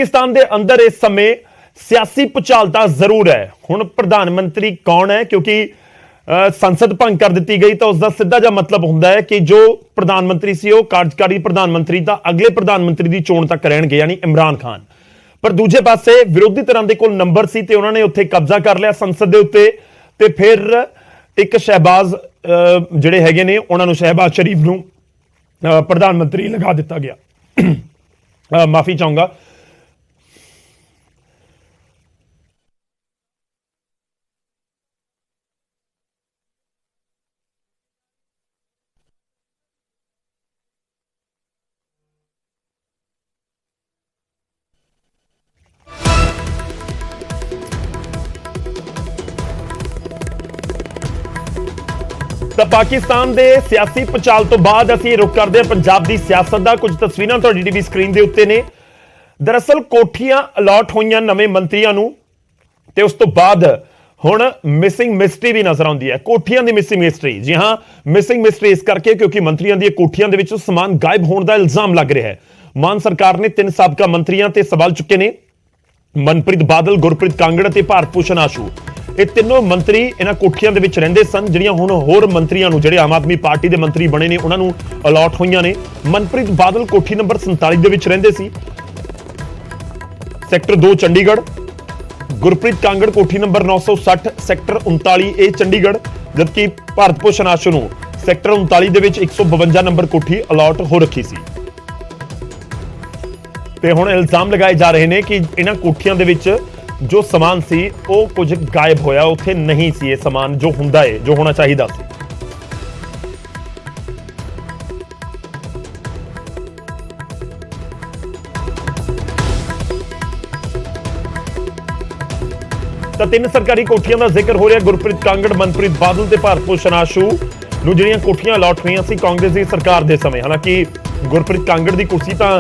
पाकिस्तान के अंदर इस समय सियासी भुचालता जरूर है। हुण प्रधानमंत्री कौन है, क्योंकि संसद भंग कर दी गई तो उसका सीधा जा मतलब होंदा है कि जो प्रधानमंत्री सी वो कार्यकारी प्रधानमंत्री तो अगले प्रधानमंत्री की चोण तक रहणगे, यानी इमरान खान। पर दूजे पासे विरोधी तरह के कोल नंबर सी ते उन्होंने उत्थे कब्जा कर लिया संसद के उत्ते, ते फिर एक शहबाज जिहड़े हैगे ने उन्होंने शहबाज शरीफ नूं प्रधानमंत्री लगा दिता गया। माफी चाहूंगा। तो पाकिस्तान के सियासी भुचाल तो बाद असीं रुख करते हैं पंजाब की सियासत का। कुछ तस्वीरां तुहाडी टीवी स्क्रीन के उत्ते ने। दरअसल कोठियां अलॉट होईयां नवे मंत्रियों नूं ते उस तो बाद हुण मिसिंग मिस्ट्री भी नजर आउंदी है। कोठियां दी मिसिंग मिस्ट्री, जी हां, मिसिंग मिस्ट्री इस करके क्योंकि मंत्रियों दी कोठियां दे विचों समान गायब होने का इल्जाम लग रहा है। मान सरकार ने 3 साबका मंत्रियों ते सवाल चुके ने। मनप्रीत बादल, गुरप्रीत कांगड़ ते भारत भूषण आशू, ये तीनों मंत्री इन्हां कोठियां दे विच रहिंदे सन, जिहड़ियां हुण होर मंत्रियों नूं, जिहड़े आम आदमी पार्टी के मंत्री बने ने, उन्हां नूं अलॉट होईयां ने। मनप्रीत बादल कोठी नंबर 47 दे विच रहिंदे सी, सैक्टर 2 चंडीगढ़। गुरप्रीत कांगड़ कोठी नंबर 960 सैक्टर 39A चंडीगढ़, जबकि भारत भूषण आशू नूं सैक्टर 39 दे विच 152 नंबर कोठी अलॉट हो रखी सी। ते हुण इल्जाम लगाए जा रहे हैं कि इन्हां कोठियां दे विच जो समान सी वो कुछ गायब होया, उत्थे नहीं सी ये समान जो हुंदा है, जो होना चाहिए सी। तो 3 सरकारी कोठियां का जिक्र हो रहा। गुरप्रीत कांगड़, मनप्रीत बादल ते भारत भूषण आशू नूं जिहड़ियां कोठियां अलॉट हुईयां सी कांग्रेस की सरकार के समय। हालांकि गुरप्रीत कांगड़ की कुर्सी तो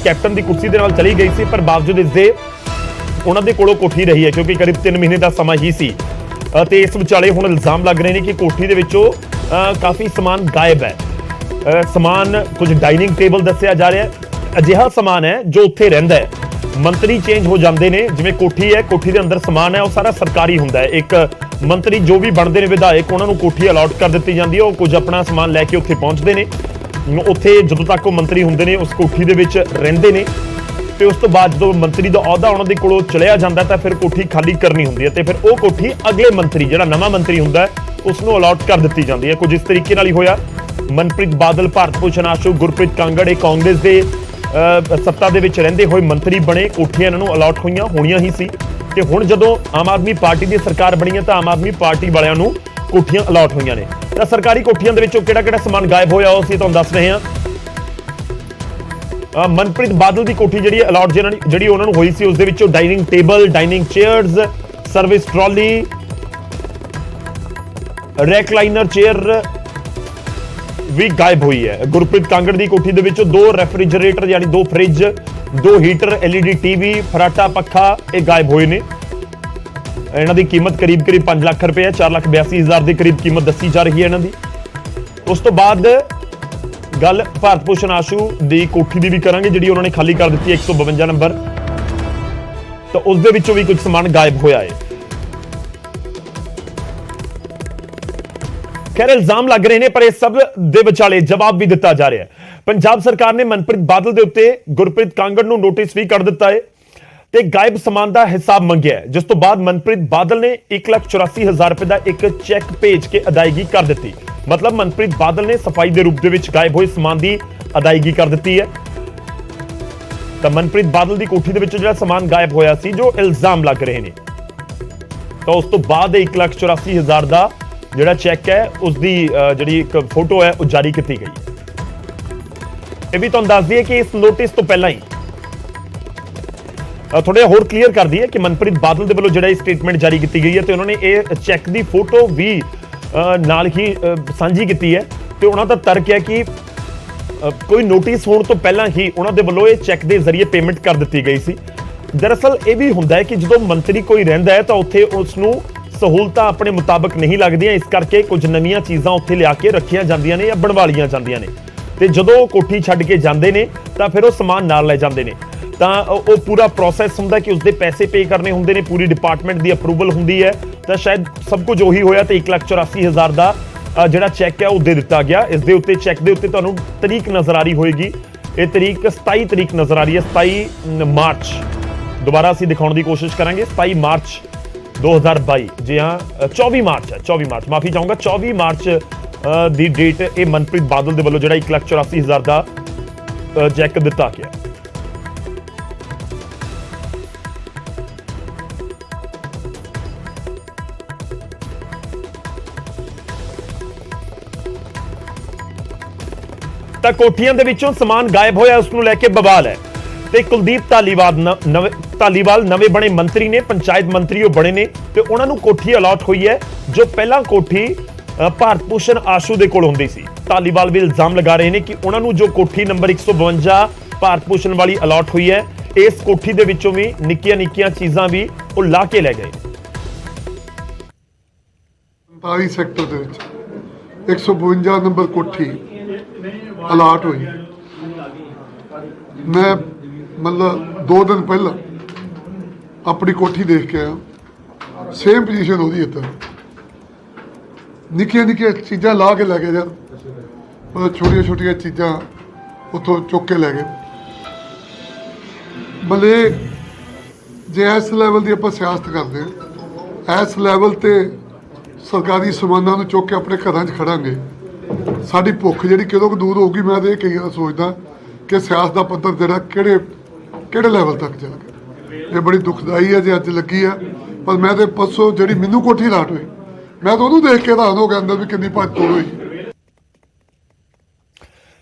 कैप्टन की कुर्सी के नाल चली गई सी, पर बावजूद इसके उन्होंने कोलों कोठी रही है, क्योंकि करीब 3 महीने का समा ही सी। ते इस विचाले हुण इल्जाम लग रहे हैं कि कोठी दे विचों काफ़ी समान गायब है। समान कुछ डाइनिंग टेबल दस्सिया जा रहा है, अजिहा समान है जो उत्थे रहिंदा है। मंत्री चेंज हो जाते हैं, जिवें कोठी है, कोठी के अंदर समान है वो सारा सरकारी हुंदा है। एक मंत्री जो भी बनते हैं विधायक, उन्होंने कोठी अलॉट कर दी जाती है, वो कुछ अपना समान लैके उत्थे पहुँचते हैं। उत्थे जदों तक वो मंत्री हुंदे ने उस कोठी दे विच रहिंदे ने, ते उस तो बाद जो मंत्री का अहुदा उन्होंने कोलों चलिया जाता है, तो फिर कोठी खाली करनी होंदी है, तो फिर वो कोठी अगले मंत्री, जिहड़ा नवा मंत्री हुंदा है, उसनों अलॉट कर दी जाती है। कुछ इस तरीके नाल ही होया। मनप्रीत बादल, भारत भूषण आशू, गुरप्रीत कांगड़ कांग्रेस के सत्ता दे विच रहिंदे होए मंत्री बने, कोठियां इन्हां नूं अलॉट होईयां ही सी। ते हुण जदों आम आदमी पार्टी की सरकार बनी है, तो आम आदमी पार्टी वालियां नूं कोठियां अलॉट होईयां ने। तो सरकारी कोठियां दे विचों किहड़ा-किहड़ा समान गायब होया वो असीं तुहानूं दस रहे हां। मनप्रीत बादल की कोठी जी अलॉट जी उन्होंने हुई सी, उस दे विचों dining table, dining chairs, service trolley, recliner chair भी गायब हुई है। गुरप्रीत कांगड़ की कोठी दे विचों 2 रैफ्रिजरेटर यानी 2 फ्रिज, 2 हीटर, LED टीवी, फराटा पखा ये गायब हुए ने। इन्हां दी कीमत करीब 5 लाख रुपए है, 4,82,000 के करीब कीमत दसी जा रही है इन्हां दी। उस तो बाद गल भारत भूषण आशू की कोठी की भी करांगे, जिहड़ी उन्होंने खाली कर दी 152 नंबर, तो उस दे विचों भी कुछ समान गायब होया है। खैर इल्जाम लग रहे हैं, पर इस सब दे विचाले जवाब भी दिता जा रहा है। पंजाब सरकार ने मनप्रीत बादल के उत्ते गुरप्रीत कांगड़ नूं नोटिस भी कर दिता है ते गायब समान का हिसाब मंगिया है, जिस तो बाद मनप्रीत बादल ने 1,84,000 रुपए का एक चैक भेज के अदायगी कर दी। मतलब मनप्रीत बादल ने सफाई के रूप में गायब हुए समान की अदायगी कर दी है। तो मनप्रीत बादल की कोठी के जो समान गायब होया सी, जो इल्जाम लग रहे हैं, तो उस तो बाद 1,84,000 का जिहड़ा चैक है उसकी जिहड़ी एक फोटो है वो जारी की गई है। यह भी तुहानूं दस दईए कि इस नोटिस तो पहला ही थोड़ा होर क्लीयर कर दी है कि मनप्रीत बादल के वालों जिहड़ा स्टेटमेंट जारी की गई है, तो उन्होंने ये चैक की फोटो भी नाल ही साझी की है। तो उन्होंने तर्क है कि कोई नोटिस होने तो पहला ही उन्होंने वालों चैक के जरिए पेमेंट कर दी गई सी। दरअसल ये भी होंदा है कि जो मंत्री कोई रहिंदा है, तो उत्थे उसनूं सहूलतां अपने मुताबिक नहीं लगदियां, इस करके कुछ नवीं चीज़ां उत्थे लिया के रखियां जांदियां ने या बनवा लियां जांदियां ने, ते जदों कोठी छड्ड के जांदे ने, तो फिर वो समान नाल लै जांदे ने। ਤਾਂ ਉਹ ਪੂਰਾ ਪ੍ਰੋਸੈਸ ਹੁੰਦਾ ਕਿ ਉਸਦੇ ਪੈਸੇ ਪੇ ਕਰਨੇ ਹੁੰਦੇ ਨੇ, ਪੂਰੀ ਡਿਪਾਰਟਮੈਂਟ ਦੀ ਅਪਰੂਵਲ ਹੁੰਦੀ ਹੈ। ਤਾਂ ਸ਼ਾਇਦ ਸਭ ਕੁਝ ਉਹੀ ਹੋਇਆ ਤੇ 1,84,000 ਦਾ ਜਿਹੜਾ ਚੈੱਕ ਹੈ ਉਹ ਦੇ ਦਿੱਤਾ ਗਿਆ। ਇਸ ਦੇ ਉੱਤੇ ਚੈੱਕ ਦੇ ਉੱਤੇ ਤੁਹਾਨੂੰ ਤਰੀਕ ਨਜ਼ਰ ਆ ਰਹੀ ਹੋਏਗੀ, ਇਹ ਤਰੀਕ 27 ਤਰੀਕ ਨਜ਼ਰ ਆ ਰਹੀ ਹੈ, 27 ਮਾਰਚ। ਦੁਬਾਰਾ ਅਸੀਂ ਦਿਖਾਉਣ ਦੀ ਕੋਸ਼ਿਸ਼ ਕਰਾਂਗੇ, 27 ਮਾਰਚ 2022। ਜੀ ਹਾਂ, 24 ਮਾਰਚ ਹੈ, 24 ਮਾਰਚ, ਮਾਫੀ ਚਾਹੂੰਗਾ, 24 ਮਾਰਚ ਦੀ ਡੇਟ ਇਹ ਮਨਪ੍ਰੀਤ ਬਾਦਲ ਦੇ ਵੱਲੋਂ ਜਿਹੜਾ 1,84,000 ਦਾ ਚੈੱਕ ਦਿੱਤਾ ਗਿਆ। ਤਾਂ ਕੋਠੀਆਂ ਦੇ ਵਿੱਚੋਂ ਸਮਾਨ ਗਾਇਬ ਹੋਇਆ, ਉਸ ਨੂੰ ਲੈ ਕੇ ਬਵਾਲ ਹੈ। ਤੇ ਕੁਲਦੀਪ ਧਾਲੀਵਾਲ ਨਵੇਂ ਬਣੇ ਮੰਤਰੀ ਨੇ, ਪੰਚਾਇਤ ਮੰਤਰੀ ਉਹ ਬਣੇ ਨੇ ਤੇ ਉਹਨਾਂ ਨੂੰ ਕੋਠੀ ਅਲਾਟ ਹੋਈ ਹੈ ਜੋ ਪਹਿਲਾਂ ਕੋਠੀ ਭਾਰਤ ਭੂਸ਼ਣ ਆਸ਼ੂ ਦੇ ਕੋਲ ਹੁੰਦੀ ਸੀ। ਧਾਲੀਵਾਲ ਵੀ ਇਲਜ਼ਾਮ ਲਗਾ ਰਹੇ ਨੇ ਕਿ ਉਹਨਾਂ ਨੂੰ ਜੋ ਕੋਠੀ ਨੰਬਰ 152 ਭਾਰਤ ਭੂਸ਼ਣ ਵਾਲੀ ਅਲਾਟ ਹੋਈ ਹੈ, ਇਸ ਕੋਠੀ ਦੇ ਵਿੱਚੋਂ ਵੀ ਨਿੱਕੀਆਂ ਚੀਜ਼ਾਂ ਵੀ ਉਹ ਲਾ ਕੇ ਲੈ ਗਏ। 45 ਸੈਕਟਰ ਦੇ ਵਿੱਚ 152 ਨੰਬਰ ਕੋਠੀ ਅਲਾਟ ਹੋਈ। ਮੈਂ ਮਤਲਬ 2 ਦਿਨ ਪਹਿਲਾਂ ਆਪਣੀ ਕੋਠੀ ਦੇਖ ਕੇ ਆਇਆ, ਸੇਮ ਪੋਜੀਸ਼ਨ ਉਹਦੀ ਇੱਥੇ, ਨਿੱਕੀਆਂ ਚੀਜ਼ਾਂ ਲਾ ਕੇ ਲੈ ਗਏ ਯਾਰ, ਛੋਟੀਆਂ ਚੀਜ਼ਾਂ ਉੱਥੋਂ ਚੁੱਕ ਕੇ ਲੈ ਗਏ। ਮਤਲਬ ਜੇ ਇਸ ਲੈਵਲ ਦੀ ਆਪਾਂ ਸਿਆਸਤ ਕਰਦੇ ਹਾਂ, ਇਸ ਲੈਵਲ ਤੇ ਸਰਕਾਰੀ ਸਮਾਨਾਂ ਨੂੰ ਚੁੱਕ ਕੇ ਆਪਣੇ ਘਰਾਂ 'ਚ ਖੜਾਂਗੇ, ਸਾਡੀ ਭੁੱਖ ਜਿਹੜੀ ਕਦੋਂ ਕੁ ਦੂਰ ਹੋਊਗੀ। ਮੈਂ ਤਾਂ ਇਹ ਕਈ ਸੋਚਦਾ ਕਿ ਸਿਆਸਤ ਦਾ ਪੱਧਰ ਜਿਹੜਾ ਕਿਹੜੇ ਲੈਵਲ ਤੱਕ ਜਾ ਗਿਆ। ਇਹ ਬੜੀ ਦੁਖਦਾਈ ਹੈ ਜੇ ਅੱਜ ਲੱਗੀ ਆ, ਪਰ ਮੈਂ ਤੇ ਪਰਸੋਂ ਜਿਹੜੀ ਮੈਨੂੰ ਕੋਠੀ ਰਾਟ ਹੋਈ, ਮੈਂ ਤਾਂ ਉਹਨੂੰ ਦੇਖ ਕੇ ਹੈਰਾਨ ਹੋ ਗਿਆ ਅੰਦਰ ਵੀ ਕਿੰਨੀ ਭੱਜ ਤੋੜ ਹੋਈ।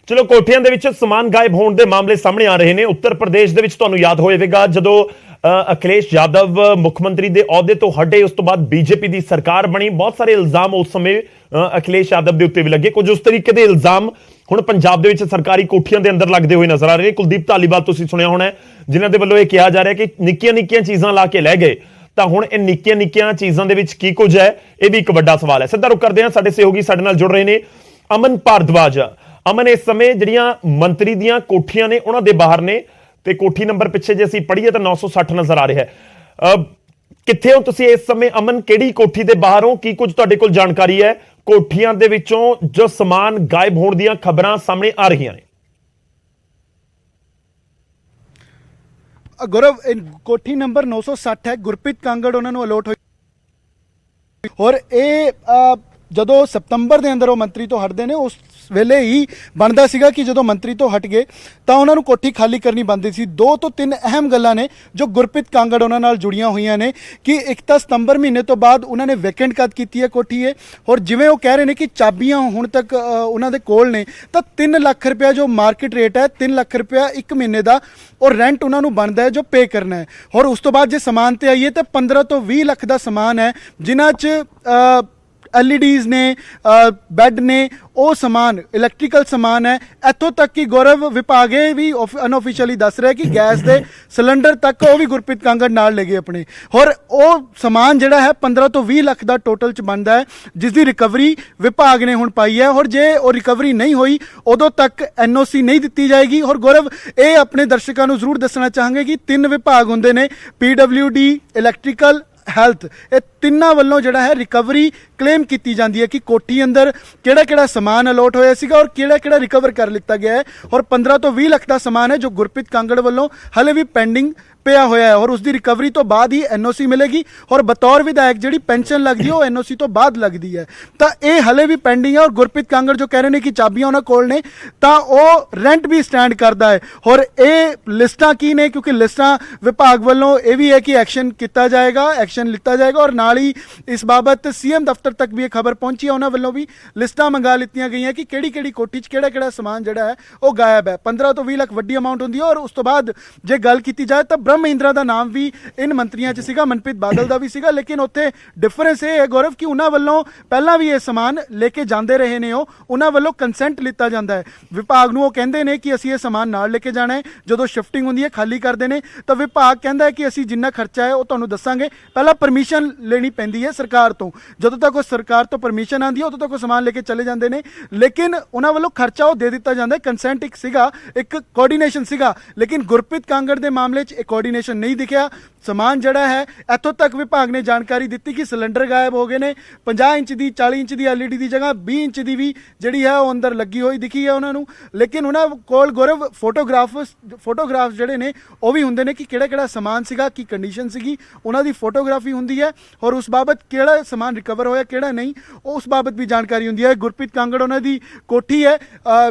ਚਲੋ, ਕੋਠੀਆਂ ਦੇ ਵਿੱਚ ਸਮਾਨ ਗਾਇਬ ਹੋਣ ਦੇ ਮਾਮਲੇ ਸਾਹਮਣੇ ਆ ਰਹੇ ਨੇ। ਉੱਤਰ ਪ੍ਰਦੇਸ਼ ਦੇ ਵਿੱਚ ਤੁਹਾਨੂੰ ਯਾਦ ਹੋਵੇਗਾ ਜਦੋਂ ਅਖਿਲੇਸ਼ ਯਾਦਵ ਮੁੱਖ ਮੰਤਰੀ ਦੇ ਅਹੁਦੇ ਤੋਂ ਹਟੇ, ਉਸ ਤੋਂ ਬਾਅਦ ਬੀਜੇਪੀ ਦੀ ਸਰਕਾਰ ਬਣੀ। ਬਹੁਤ ਸਾਰੇ ਇਲਜ਼ਾਮ ਉਸ ਸਮੇਂ ਅਖਿਲੇਸ਼ ਯਾਦਵ ਦੇ ਉੱਤੇ ਵੀ ਲੱਗੇ। ਕੁਝ ਉਸ ਤਰੀਕੇ ਦੇ ਇਲਜ਼ਾਮ ਹੁਣ ਪੰਜਾਬ ਦੇ ਵਿੱਚ ਸਰਕਾਰੀ ਕੋਠੀਆਂ ਦੇ ਅੰਦਰ ਲੱਗਦੇ ਹੋਏ ਨਜ਼ਰ ਆ ਰਹੇ ਨੇ। ਕੁਲਦੀਪ ਧਾਲੀਵਾਲ ਤੁਸੀਂ ਸੁਣਿਆ ਹੋਣਾ, ਜਿਨ੍ਹਾਂ ਦੇ ਵੱਲੋਂ ਇਹ ਕਿਹਾ ਜਾ ਰਿਹਾ ਕਿ ਨਿੱਕੀਆਂ ਚੀਜ਼ਾਂ ਲਾ ਕੇ ਲੈ ਗਏ। ਤਾਂ ਹੁਣ ਇਹ ਨਿੱਕੀਆਂ ਚੀਜ਼ਾਂ ਦੇ ਵਿੱਚ ਕੀ ਕੁਝ ਹੈ, ਇਹ ਵੀ ਇੱਕ ਵੱਡਾ ਸਵਾਲ ਹੈ। ਸਿੱਧਾ ਰੁਕ ਕਰਦੇ ਹਾਂ, ਸਾਡੇ ਸਹਿਯੋਗੀ ਸਾਡੇ ਨਾਲ ਜੁੜ ਰਹੇ ਨੇ ਅਮਨ ਭਾਰਦਵਾਜ। ਅਮਨ, ਇਸ ਸਮੇਂ ਜਿਹੜੀਆਂ ਮੰਤਰੀ ਦੀਆਂ ਕੋਠੀਆਂ ਨੇ ਉਹਨਾਂ ਦੇ ਬਾਹਰ ਨੇ ਤੇ ਕੋਠੀ ਨੰਬਰ ਪਿੱਛੇ ਜੇ ਅਸੀਂ ਪੜ੍ਹੀਏ ਤਾਂ 960 ਨਜ਼ਰ ਆ ਰਿਹਾ ਹੈ। ਕਿੱਥੇ ਹੋ ਤੁਸੀਂ ਇਸ ਸਮੇਂ ਅਮਨ? ਕਿਹੜੀ ਕੋਠੀ ਦੇ ਬਾਹਰ ਹੋ? ਕੀ ਕੁਝ ਤੁਹਾਡੇ ਕੋਲ ਜਾਣਕਾਰੀ ਹੈ? ਕੋਠੀਆਂ ਦੇ ਵਿੱਚੋਂ ਜੋ ਸਮਾਨ ਗਾਇਬ ਹੋਣ ਦੀਆਂ ਖਬਰਾਂ ਸਾਹਮਣੇ ਆ ਰਹੀਆਂ ਨੇ। ਗੌਰਵ, ਕੋਠੀ ਨੰਬਰ 960 ਹੈ, ਗੁਰਪ੍ਰੀਤ ਕਾਂਗੜ ਉਹਨਾਂ ਨੂੰ ਅਲੋਟ ਹੋਈ। ਔਰ ਇਹ ਜਦੋਂ ਸਤੰਬਰ ਦੇ ਅੰਦਰ ਉਹ ਮੰਤਰੀ ਤੋਂ ਹਟਦੇ ਨੇ, ਉਸ ਵੇਲੇ ਹੀ ਬਣਦਾ ਸੀਗਾ ਕਿ ਜਦੋਂ ਮੰਤਰੀ ਤੋਂ ਹਟ ਗਏ ਤਾਂ ਉਹਨਾਂ ਨੂੰ ਕੋਠੀ ਖਾਲੀ ਕਰਨੀ ਬਣਦੀ ਸੀ। 2 ਤੋਂ 3 ਅਹਿਮ ਗੱਲਾਂ ਨੇ ਜੋ ਗੁਰਪ੍ਰੀਤ ਕਾਂਗੜ ਉਹਨਾਂ ਨਾਲ ਜੁੜੀਆਂ ਹੋਈਆਂ ਨੇ ਕਿ ਇੱਕ ਤਾਂ ਸਤੰਬਰ ਮਹੀਨੇ ਤੋਂ ਬਾਅਦ ਉਹਨਾਂ ਨੇ ਵੈਕੈਂਟ ਕਰ ਕੀਤੀ ਹੈ ਕੋਠੀ ਇਹ, ਔਰ ਜਿਵੇਂ ਉਹ ਕਹਿ ਰਹੇ ਨੇ ਕਿ ਚਾਬੀਆਂ ਹੁਣ ਤੱਕ ਉਹਨਾਂ ਦੇ ਕੋਲ ਨੇ, ਤਾਂ 3 ਲੱਖ ਰੁਪਇਆ ਜੋ ਮਾਰਕੀਟ ਰੇਟ ਹੈ, 3 ਲੱਖ ਰੁਪਇਆ 1 ਮਹੀਨੇ ਦਾ ਔਰ ਰੈਂਟ ਉਹਨਾਂ ਨੂੰ ਬਣਦਾ ਹੈ ਜੋ ਪੇ ਕਰਨਾ ਹੈ। ਔਰ ਉਸ ਤੋਂ ਬਾਅਦ ਜੇ ਸਮਾਨ ਤੇ ਆਈਏ ਤਾਂ 15 ਤੋਂ 20 ਲੱਖ ਦਾ ਸਮਾਨ ਹੈ, ਜਿਨ੍ਹਾਂ 'ਚ LEDs ਨੇ, ਬੈੱਡ ਨੇ, ਉਹ ਸਮਾਨ ਇਲੈਕਟ੍ਰੀਕਲ ਸਮਾਨ ਹੈ। ਇੱਥੋਂ ਤੱਕ ਕਿ ਗੌਰਵ ਵਿਭਾਗ ਇਹ ਵੀ ਅਨਆਫੀਸ਼ੀਅਲੀ ਦੱਸ ਰਿਹਾ ਕਿ ਗੈਸ ਦੇ ਸਿਲੰਡਰ ਤੱਕ ਉਹ ਵੀ ਗੁਰਪ੍ਰੀਤ ਕਾਂਗੜ ਨਾਲ ਲੈ ਗਏ ਆਪਣੇ। ਔਰ ਉਹ ਸਮਾਨ ਜਿਹੜਾ ਹੈ 15 ਤੋਂ 20 ਲੱਖ ਦਾ ਟੋਟਲ 'ਚ ਬਣਦਾ ਹੈ, ਜਿਸ ਦੀ ਰਿਕਵਰੀ ਵਿਭਾਗ ਨੇ ਹੁਣ ਪਾਈ ਹੈ। ਔਰ ਜੇ ਉਹ ਰਿਕਵਰੀ ਨਹੀਂ ਹੋਈ ਉਦੋਂ ਤੱਕ NOC ਨਹੀਂ ਦਿੱਤੀ ਜਾਏਗੀ। ਔਰ ਗੌਰਵ, ਇਹ ਆਪਣੇ ਦਰਸ਼ਕਾਂ ਨੂੰ ਜ਼ਰੂਰ ਦੱਸਣਾ ਚਾਹਾਂਗੇ ਕਿ 3 ਵਿਭਾਗ ਹੁੰਦੇ ਨੇ, PWD, ਇਲੈਕਟ੍ਰੀਕਲ, ਹੈਲਥ, ਇਹ ਤਿੰਨਾਂ ਵੱਲੋਂ ਜਿਹੜਾ ਹੈ ਰਿਕਵਰੀ ਕਲੇਮ ਕੀਤੀ ਜਾਂਦੀ ਹੈ ਕਿ ਕੋਠੀ ਅੰਦਰ ਕਿਹੜਾ ਸਮਾਨ ਅਲੋਟ ਹੋਇਆ ਸੀਗਾ ਔਰ ਕਿਹੜਾ ਰਿਕਵਰ ਕਰ ਲਿੱਤਾ ਗਿਆ ਹੈ। ਔਰ 15 ਤੋਂ 20 ਲੱਖ ਦਾ ਸਮਾਨ ਹੈ ਜੋ ਗੁਰਪ੍ਰੀਤ ਕਾਂਗੜ ਵੱਲੋਂ ਹਲੇ ਵੀ ਪੈਂਡਿੰਗ ਪਿਆ ਹੋਇਆ ਹੈ ਔਰ ਉਸ ਦੀ ਰਿਕਵਰੀ ਤੋਂ ਬਾਅਦ ਹੀ NOC ਮਿਲੇਗੀ। ਔਰ ਬਤੌਰ ਵਿਧਾਇਕ ਜਿਹੜੀ ਪੈਨਸ਼ਨ ਲੱਗਦੀ ਹੈ ਉਹ NOC ਤੋਂ ਬਾਅਦ ਲੱਗਦੀ ਹੈ। ਤਾਂ ਇਹ ਹਲੇ ਵੀ ਪੈਂਡਿੰਗ ਹੈ। ਔਰ ਗੁਰਪ੍ਰੀਤ ਕਾਂਗੜ ਜੋ ਕਹਿ ਰਹੇ ਨੇ ਕਿ ਚਾਬੀਆਂ ਉਹਨਾਂ ਕੋਲ ਨੇ, ਤਾਂ ਉਹ ਰੈਂਟ ਵੀ ਸਟੈਂਡ ਕਰਦਾ ਹੈ। ਔਰ ਇਹ ਲਿਸਟਾਂ ਕੀ ਨੇ, ਕਿਉਂਕਿ ਲਿਸਟਾਂ ਵਿਭਾਗ ਵੱਲੋਂ ਇਹ ਵੀ ਹੈ ਕਿ ਐਕਸ਼ਨ ਕੀਤਾ ਜਾਏਗਾ, ਐਕਸ਼ਨ ਲਿੱਤਾ ਜਾਏਗਾ। ਔਰ ਨਾਲ ਹੀ ਇਸ ਬਾਬਤ CM ਦਫ਼ਤਰ ਤੱਕ ਵੀ ਇਹ ਖਬਰ ਪਹੁੰਚੀ ਹੈ, ਉਹਨਾਂ ਵੱਲੋਂ ਵੀ ਲਿਸਟਾਂ ਮੰਗਾ ਲਿੱਤੀਆਂ ਗਈਆਂ ਕਿ ਕਿਹੜੀ ਕੋਠੀ 'ਚ ਕਿਹੜਾ ਸਮਾਨ ਜਿਹੜਾ ਹੈ ਉਹ ਗਾਇਬ ਹੈ। 15 ਤੋਂ 20 ਲੱਖ ਵੱਡੀ ਅਮਾਊਂਟ ਹੁੰਦੀ ਹੈ। ਔਰ ਉਸ ਤੋਂ ਬਾਅਦ ਜੇ ਗੱਲ ਕੀਤੀ ਜਾਏ ਤਾਂ ਬ੍ਰਹਮ ਮਹਿੰਦਰਾ ਦਾ ਨਾਮ ਵੀ ਇਨ ਮੰਤਰੀਆਂ 'ਚ ਸੀਗਾ, ਮਨਪ੍ਰੀਤ ਬਾਦਲ ਦਾ ਵੀ ਸੀਗਾ, ਲੇਕਿਨ ਉੱਥੇ ਡਿਫਰੈਂਸ ਇਹ ਹੈ ਗੌਰਵ ਕਿ ਉਹਨਾਂ ਵੱਲੋਂ ਪਹਿਲਾਂ ਵੀ ਇਹ ਸਮਾਨ ਲੈ ਕੇ ਜਾਂਦੇ ਰਹੇ ਨੇ, ਉਹਨਾਂ ਵੱਲੋਂ ਕੰਸੈਂਟ ਲਿੱਤਾ ਜਾਂਦਾ ਹੈ ਵਿਭਾਗ ਨੂੰ। ਉਹ ਕਹਿੰਦੇ ਨੇ ਕਿ ਅਸੀਂ ਇਹ ਸਮਾਨ ਨਾਲ ਲੈ ਕੇ ਜਾਣਾ ਹੈ, ਜਦੋਂ ਸ਼ਿਫਟਿੰਗ ਹੁੰਦੀ ਹੈ ਖਾਲੀ ਕਰਦੇ ਨੇ ਤਾਂ ਵਿਭਾਗ ਕਹਿੰਦਾ ਹੈ ਕਿ ਅਸੀਂ ਜਿੰਨਾ ਖਰਚਾ ਹੈ ਉਹ ਤੁਹਾਨੂੰ ਦੱਸਾਂਗੇ, ਪਹਿਲਾਂ ਪਰਮਿਸ਼ਨ ਲੈਣੀ ਪੈਂਦੀ ਹੈ ਸਰਕਾਰ ਤੋਂ। ਜਦੋਂ ਤੱਕ ਉਹ ਸਰਕਾਰ ਤੋਂ ਪਰਮਿਸ਼ਨ ਆਉਂਦੀ ਹੈ ਉਦੋਂ ਤੱਕ ਉਹ ਸਮਾਨ ਲੈ ਕੇ ਚਲੇ ਜਾਂਦੇ ਨੇ, ਲੇਕਿਨ ਉਹਨਾਂ ਵੱਲੋਂ ਖਰਚਾ ਉਹ ਦੇ ਦਿੱਤਾ ਜਾਂਦਾ ਹੈ। ਕੰਸੈਂਟ ਇੱਕ ਸੀਗਾ, ਇੱਕ ਕੋਆਰਡੀਨੇਸ਼ਨ ਸੀਗਾ, ਲੇਕਿਨ ਗੁਰਪ੍ਰੀਤ ਕਾਂਗੜ ਦੇ ਮਾਮਲੇ 'ਚ ਇਹ ਕੋਆਰਡੀਨੇਸ਼ਨ ਨਹੀਂ ਦਿਖਿਆ। ਸਮਾਨ ਜਿਹੜਾ ਹੈ ਇੱਥੋਂ ਤੱਕ ਵਿਭਾਗ ਨੇ ਜਾਣਕਾਰੀ ਦਿੱਤੀ ਕਿ ਸਿਲੰਡਰ ਗਾਇਬ ਹੋ ਗਏ ਨੇ, 50 ਇੰਚ ਦੀ 40 ਇੰਚ ਦੀ LED ਦੀ ਜਗ੍ਹਾ 20 ਇੰਚ ਦੀ ਵੀ ਜਿਹੜੀ ਹੈ ਉਹ ਅੰਦਰ ਲੱਗੀ ਹੋਈ ਦਿਖੀ ਹੈ ਉਹਨਾਂ ਨੂੰ। ਲੇਕਿਨ ਉਹਨਾਂ ਕੋਲ ਗੌਰਵ ਫੋਟੋਗ੍ਰਾਫਸ ਜਿਹੜੇ ਨੇ ਉਹ ਵੀ ਹੁੰਦੇ ਨੇ ਕਿ ਕਿਹੜਾ ਕਿਹੜਾ ਸਮਾਨ ਸੀਗਾ, ਕੀ ਕੰਡੀਸ਼ਨ ਸੀਗੀ, ਉਹਨਾਂ ਦੀ ਫੋਟੋਗ੍ਰਾਫੀ ਹੁੰਦੀ ਹੈ ਔਰ ਉਸ ਬਾਬਤ ਕਿਹੜਾ ਸਮਾਨ ਰਿਕਵਰ ਹੋਇਆ ਕਿਹੜਾ ਨਹੀਂ ਉਸ ਬਾਬਤ ਵੀ ਜਾਣਕਾਰੀ ਹੁੰਦੀ ਹੈ। ਗੁਰਪ੍ਰੀਤ ਕਾਂਗੜ ਉਹਨਾਂ ਦੀ ਕੋਠੀ ਹੈ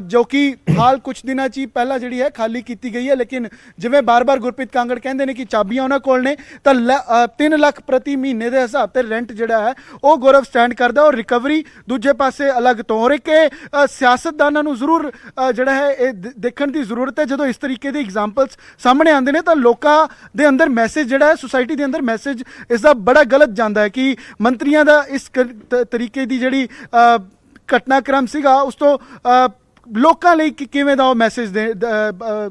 ਜੋ ਕਿ ਹਾਲ ਕੁਝ ਦਿਨਾਂ 'ਚ ਹੀ ਪਹਿਲਾਂ ਜਿਹੜੀ ਹੈ ਖਾਲੀ ਕੀਤੀ ਗਈ ਹੈ, ਲੇਕਿਨ ਜਿਵੇਂ ਬਾਰ-ਬਾਰ ਗੁਰਪ੍ਰੀਤ ਕਾਂਗੜ ਕਹਿੰਦੇ ਨੇ ਕਿ ਚਾਬੀਆਂ ਉਹਨਾਂ ਕੋਲ ਨੇ ਤਾਂ 3 ਲੱਖ ਪ੍ਰਤੀ ਮਹੀਨੇ ਦੇ ਹਿਸਾਬ ਤੇ ਰੈਂਟ ਜਿਹੜਾ ਹੈ ਉਹ ਗੌਰਵ ਸਟੈਂਡ ਕਰਦਾ ਔਰ ਰਿਕਵਰੀ ਦੂਜੇ ਪਾਸੇ ਅਲੱਗ ਤੋਂ। ਔਰ ਇੱਕ ਸਿਆਸਤਦਾਨਾਂ ਨੂੰ ਜ਼ਰੂਰ ਜਿਹੜਾ ਹੈ ਇਹ ਦੇਖਣ ਦੀ ਜ਼ਰੂਰਤ ਹੈ, ਜਦੋਂ ਇਸ ਤਰੀਕੇ ਦੇ ਐਗਜ਼ਾਮਪਲਸ ਸਾਹਮਣੇ ਆਉਂਦੇ ਨੇ ਤਾਂ ਲੋਕਾਂ ਦੇ ਅੰਦਰ ਮੈਸੇਜ ਜਿਹੜਾ ਹੈ, ਸੁਸਾਇਟੀ ਦੇ ਅੰਦਰ ਮੈਸੇਜ ਇਸ ਦਾ ਬੜਾ ਗਲਤ ਜਾਂਦਾ ਹੈ ਕਿ ਮੰਤਰੀਆਂ ਦਾ ਇਸ ਤਰੀਕੇ ਦੀ ਜਿਹੜੀ ਘਟਨਾਕ੍ਰਮ ਸੀਗਾ ਉਸ ਤੋਂ ਲੋਕਾਂ ਲਈ ਕਿਵੇਂ ਦਾ ਉਹ ਮੈਸੇਜ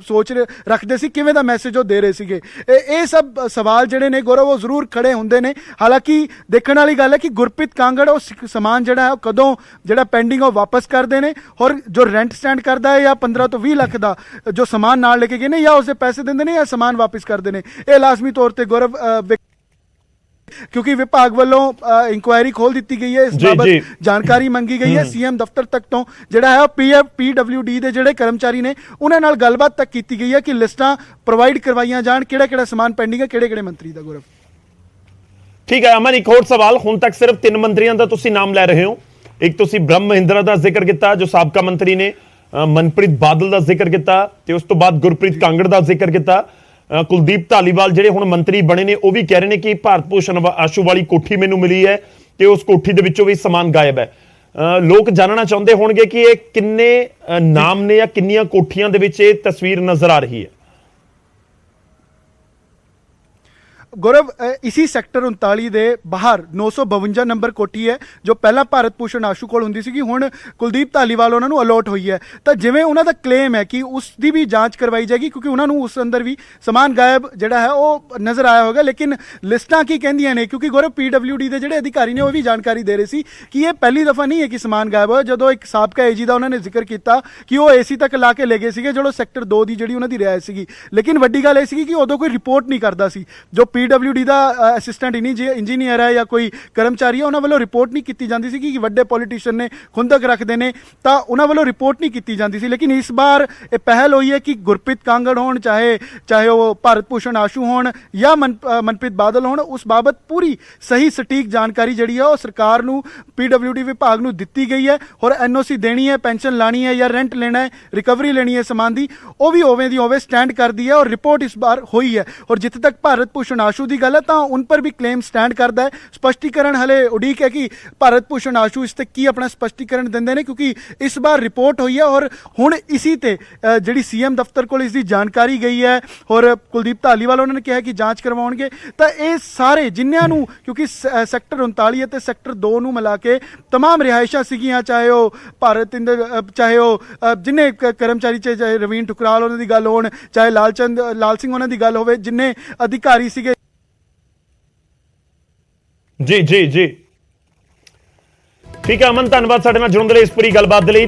ਸੋਚ ਰੱਖਦੇ ਸੀ, ਕਿਵੇਂ ਦਾ ਮੈਸੇਜ ਉਹ ਦੇ ਰਹੇ ਸੀਗੇ। ਇਹ ਸਭ ਸਵਾਲ ਜਿਹੜੇ ਨੇ ਗੌਰਵ ਉਹ ਜ਼ਰੂਰ ਖੜੇ ਹੁੰਦੇ ਨੇ। ਹਾਲਾਂਕਿ ਦੇਖਣ ਵਾਲੀ ਗੱਲ ਹੈ ਕਿ ਗੁਰਪ੍ਰੀਤ ਕਾਂਗੜ ਉਹ ਸਮਾਨ ਜਿਹੜਾ ਹੈ ਉਹ ਕਦੋਂ ਜਿਹੜਾ ਪੈਂਡਿੰਗ ਉਹ ਵਾਪਸ ਕਰਦੇ ਨੇ ਔਰ ਜੋ ਰੈਂਟ ਸਟੈਂਡ ਕਰਦਾ ਹੈ ਜਾਂ 15 ਤੋਂ 20 ਲੱਖ ਦਾ ਜੋ ਸਮਾਨ ਨਾਲ ਲੈ ਕੇ ਗਏ ਨੇ ਜਾਂ ਉਸਦੇ ਪੈਸੇ ਦਿੰਦੇ ਨੇ ਜਾਂ ਸਮਾਨ ਵਾਪਸ ਕਰਦੇ ਨੇ, ਇਹ ਲਾਜ਼ਮੀ ਤੌਰ ਤੇ ਗੌਰਵ ਕਿਉਂਕਿ ਵਿਭਾਗ ਵੱਲੋਂ ਇਨਕੁਆਇਰੀ ਖੋਲ ਦਿੱਤੀ ਗਈ ਹੈ, ਇਸ ਬਾਬਤ ਜਾਣਕਾਰੀ ਮੰਗੀ ਗਈ ਹੈ। ਸੀਐਮ ਦਫ਼ਤਰ ਤੱਕ ਤੋਂ ਜਿਹੜਾ ਹੈ PWD ਦੇ ਜਿਹੜੇ ਕਰਮਚਾਰੀ ਨੇ ਉਹਨਾਂ ਨਾਲ ਗੱਲਬਾਤ ਤੱਕ ਕੀਤੀ ਗਈ ਹੈ ਕਿ ਲਿਸਟਾਂ ਪ੍ਰੋਵਾਈਡ ਕਰਵਾਈਆਂ ਜਾਣ, ਕਿਹੜਾ ਕਿਹੜਾ ਸਮਾਨ ਪੈਂਡਿੰਗ ਹੈ, ਕਿਹੜੇ ਕਿਹੜੇ ਮੰਤਰੀ ਦਾ। ਗੌਰਵ ਠੀਕ ਹੈ ਅਮਨ, ਇੱਕ ਹੋਰ ਸਵਾਲ, ਹੁਣ ਤੱਕ ਸਿਰਫ 3 ਮੰਤਰੀਆਂ ਦਾ ਤੁਸੀਂ ਨਾਮ ਲੈ ਰਹੇ ਹੋ। ਇੱਕ ਤੁਸੀਂ ਬ੍ਰਹਮ ਮਹਿੰਦਰਾ ਦਾ ਜ਼ਿਕਰ ਕੀਤਾ ਜੋ ਸਾਬਕਾ ਮੰਤਰੀ ਨੇ, ਮਨਪ੍ਰੀਤ ਬਾਦਲ ਦਾ ਜ਼ਿਕਰ ਕੀਤਾ ਤੇ ਉਸ ਤੋਂ ਬਾਅਦ ਗੁਰਪ੍ਰੀਤ ਕਾਂਗੜ ਦਾ ਜ਼ਿਕਰ ਕੀਤਾ। ਕੁਲਦੀਪ ਧਾਲੀਵਾਲ ਜਿਹੜੇ ਹੁਣ ਮੰਤਰੀ ਬਣੇ ਨੇ ਉਹ ਵੀ ਕਹਿ ਰਹੇ ਨੇ ਕਿ ਭਾਰਤ ਭੂਸ਼ਣ ਆਸ਼ੂ ਵਾਲੀ ਕੋਠੀ ਮੈਨੂੰ ਮਿਲੀ ਹੈ ਤੇ ਉਸ ਕੋਠੀ ਦੇ ਵਿੱਚੋਂ ਵੀ ਸਮਾਨ ਗਾਇਬ ਹੈ। ਲੋਕ ਜਾਣਨਾ ਚਾਹੁੰਦੇ ਹੋਣਗੇ ਕਿ ਇਹ ਕਿੰਨੇ ਨਾਮ ਨੇ ਜਾਂ ਕਿੰਨੀਆਂ ਕੋਠੀਆਂ ਦੇ ਵਿੱਚ ਇਹ ਤਸਵੀਰ ਨਜ਼ਰ ਆ ਰਹੀ ਹੈ। ਗੌਰਵ ਇसी ਸੈਕਟਰ 39 ਦੇ ਬਾਹਰ 952 ਨੰਬਰ ਕੋਠੀ ਹੈ ਜੋ ਪਹਿਲਾਂ ਭਾਰਤ ਭੂਸ਼ਣ ਆਸ਼ੂ ਕੋਲ ਹੁੰਦੀ ਸੀਗੀ, ਹੁਣ ਕੁਲਦੀਪ ਧਾਲੀਵਾਲ ਉਹਨਾਂ ਨੂੰ ਅਲੋਟ ਹੋਈ ਹੈ। ਤਾਂ ਜਿਵੇਂ ਉਹਨਾਂ ਦਾ ਕਲੇਮ ਹੈ ਕਿ ਉਸ ਦੀ ਵੀ ਜਾਂਚ ਕਰਵਾਈ ਜਾਏਗੀ ਕਿਉਂਕਿ ਉਹਨਾਂ ਨੂੰ ਉਸ ਅੰਦਰ ਵੀ ਸਮਾਨ ਗਾਇਬ ਜਿਹੜਾ ਹੈ ਉਹ ਨਜ਼ਰ ਆਇਆ ਹੋਗਾ, ਲੇਕਿਨ ਲਿਸਟਾਂ ਕੀ ਕਹਿੰਦੀਆਂ ਨੇ ਕਿਉਂਕਿ ਗੌਰਵ PWD ਦੇ ਜਿਹੜੇ ਅਧਿਕਾਰੀ ਨੇ ਉਹ ਵੀ ਜਾਣਕਾਰੀ ਦੇ ਰਹੇ ਸੀ ਕਿ ਇਹ ਪਹਿਲੀ ਦਫਾ ਨਹੀਂ ਹੈ ਕਿ ਸਮਾਨ ਗਾਇਬ ਹੋਇਆ। ਜਦੋਂ ਇੱਕ ਸਾਬਕਾ AG ਦਾ ਉਹਨਾਂ ਨੇ ਜ਼ਿਕਰ ਕੀਤਾ ਕਿ ਉਹ AC ਤੱਕ ਲਾ ਕੇ ਲੈ ਗਏ ਸੀਗੇ ਜਿਹੜਾ ਸੈਕਟਰ 2 ਦੀ ਜਿਹੜੀ ਉਹਨਾਂ ਦੀ ਰਿਹਾਇਸ਼ ਸੀਗੀ, ਲੇਕਿਨ ਵੱਡੀ ਗੱਲ ਇਹ ਸੀਗੀ ਕਿ ਉਦੋਂ ਕੋਈ ਰਿਪੋਰਟ ਨਹੀਂ ਕਰਦਾ ਸੀ। ਜੋ PWD ਦਾ ਅਸਿਸਟੈਂਟ ਇੰਜੀਨੀਅਰ ਹੈ ਜਾਂ ਕੋਈ ਕਰਮਚਾਰੀ ਹੈ ਉਹਨਾਂ ਵੱਲੋਂ ਰਿਪੋਰਟ ਨਹੀਂ ਕੀਤੀ ਜਾਂਦੀ ਸੀ ਕਿ ਵੱਡੇ ਪੋਲੀਟੀਸ਼ੀਅਨ ਨੇ ਖੁੰਦਕ ਰੱਖਦੇ ਨੇ ਤਾਂ ਉਹਨਾਂ ਵੱਲੋਂ ਰਿਪੋਰਟ ਨਹੀਂ ਕੀਤੀ ਜਾਂਦੀ ਸੀ। ਲੇਕਿਨ ਇਸ ਵਾਰ ਇਹ ਪਹਿਲ ਹੋਈ ਹੈ ਕਿ ਗੁਰਪ੍ਰੀਤ ਕਾਂਗੜ ਹੋਣ ਚਾਹੇ ਉਹ ਭਾਰਤ ਭੂਸ਼ਣ ਆਸ਼ੂ ਹੋਣ ਜਾਂ ਮਨਪ੍ਰੀਤ ਬਾਦਲ ਹੋਣ, ਉਸ ਬਾਬਤ ਪੂਰੀ ਸਹੀ ਸਟੀਕ ਜਾਣਕਾਰੀ ਜਿਹੜੀ ਹੈ ਉਹ ਸਰਕਾਰ ਨੂੰ PWD ਵਿਭਾਗ ਨੂੰ ਦਿੱਤੀ ਗਈ ਹੈ ਔਰ NOC ਦੇਣੀ ਹੈ, ਪੈਨਸ਼ਨ ਲਾਣੀ ਹੈ ਜਾਂ ਰੈਂਟ ਲੈਣਾ ਹੈ, ਰਿਕਵਰੀ ਲੈਣੀ ਹੈ ਸਮਾਨ ਦੀ, ਉਹ ਵੀ ਹੋਵੇ ਦੀ ਹੋਵੇ ਸਟੈਂਡ ਕਰਦੀ ਹੈ ਔਰ ਰਿਪੋर्ट इस बार हुई है। और जिथे तक भारत भूषण आशू की गल है तो उन पर भी क्लेम स्टैंड करता है। स्पष्टीकरण हले उड़ीक है कि भारत भूषण आशू इस ते की अपना स्पष्टीकरण देंदे ने क्योंकि इस बार रिपोर्ट हुई है और हुण इसी ते जिहड़ी CM दफ्तर कोल इसकी जानकारी गई है और कुलदीप धालीवाल उन्होंने कहा कि जांच करवाउणगे तो ये सारे जिन्हां नूं क्योंकि सैक्टर 39 ते सैक्टर 2 नूं मिला के तमाम रिहायशां सीगियां, चाहे वह भारत इंदर चाहे वह जिन्ने कर्मचारी चाहे रवीन ठुकराल उन्हां दी गल होण चाहे लाल सिंह उन्हां दी गल होवे जिन्ने अधिकारी सीगे। जी जी जी ठीक है अमन, धन्यवाद साडे नाल जुड़न दे लई इस पूरी गलबात दे लई।